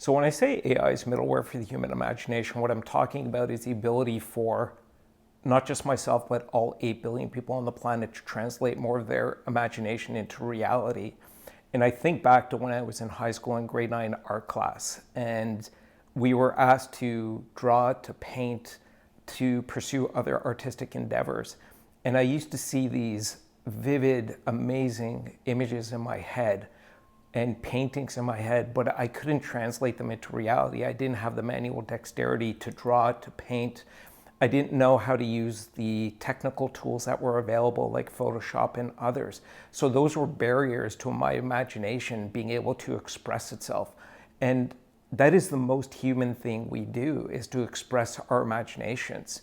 So when I say AI is middleware for the human imagination, what I'm talking about is the ability for not just myself, but all 8 billion people on the planet to translate more of their imagination into reality. And I think back to when I was in high school in grade 9 art class, and we were asked to draw, to paint, to pursue other artistic endeavors. And I used to see these vivid, amazing images in my head and paintings in my head, but I couldn't translate them into reality. I didn't have the manual dexterity to draw, to paint. I didn't know how to use the technical tools that were available like Photoshop and others. So those were barriers to my imagination being able to express itself. And that is the most human thing we do, is to express our imaginations.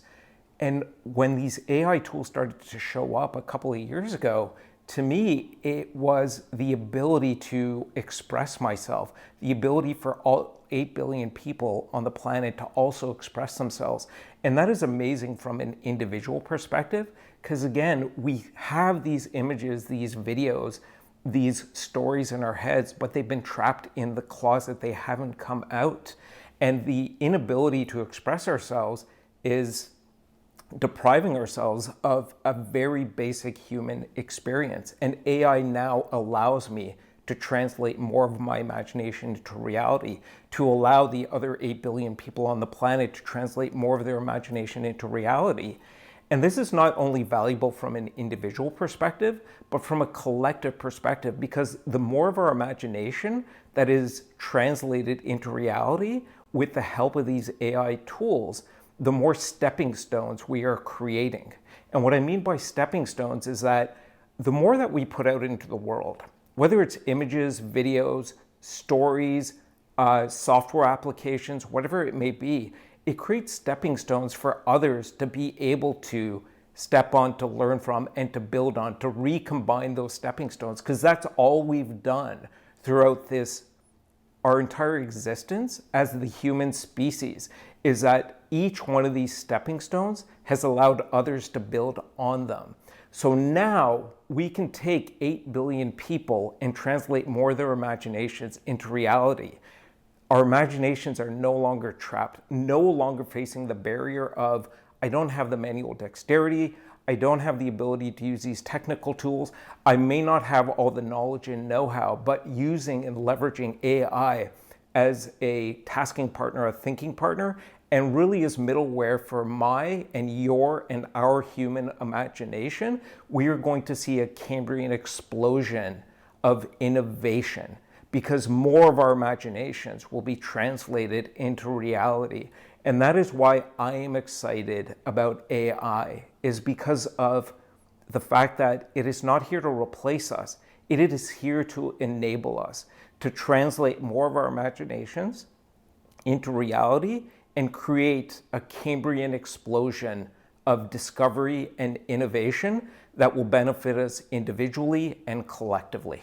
And when these AI tools started to show up a couple of years ago, to me, it was the ability to express myself, the ability for all 8 billion people on the planet to also express themselves. And that is amazing from an individual perspective, because again, we have these images, these videos, these stories in our heads, but they've been trapped in the closet. They haven't come out. And the inability to express ourselves is depriving ourselves of a very basic human experience. And AI now allows me to translate more of my imagination into reality, to allow the other 8 billion people on the planet to translate more of their imagination into reality. And this is not only valuable from an individual perspective, but from a collective perspective, because the more of our imagination that is translated into reality with the help of these AI tools, the more stepping stones we are creating. And what I mean by stepping stones is that the more that we put out into the world, whether it's images, videos, stories, software applications, whatever it may be, it creates stepping stones for others to be able to step on, to learn from, and to build on, to recombine those stepping stones, because that's all we've done throughout our entire existence as the human species, is that each one of these stepping stones has allowed others to build on them. So now we can take 8 billion people and translate more of their imaginations into reality. Our imaginations are no longer trapped, no longer facing the barrier of, I don't have the manual dexterity, I don't have the ability to use these technical tools, I may not have all the knowledge and know-how, but using and leveraging AI as a tasking partner, a thinking partner, and really as middleware for my and your and our human imagination, we are going to see a Cambrian explosion of innovation, because more of our imaginations will be translated into reality. And that is why I am excited about AI, is because of the fact that it is not here to replace us. It is here to enable us to translate more of our imaginations into reality and create a Cambrian explosion of discovery and innovation that will benefit us individually and collectively.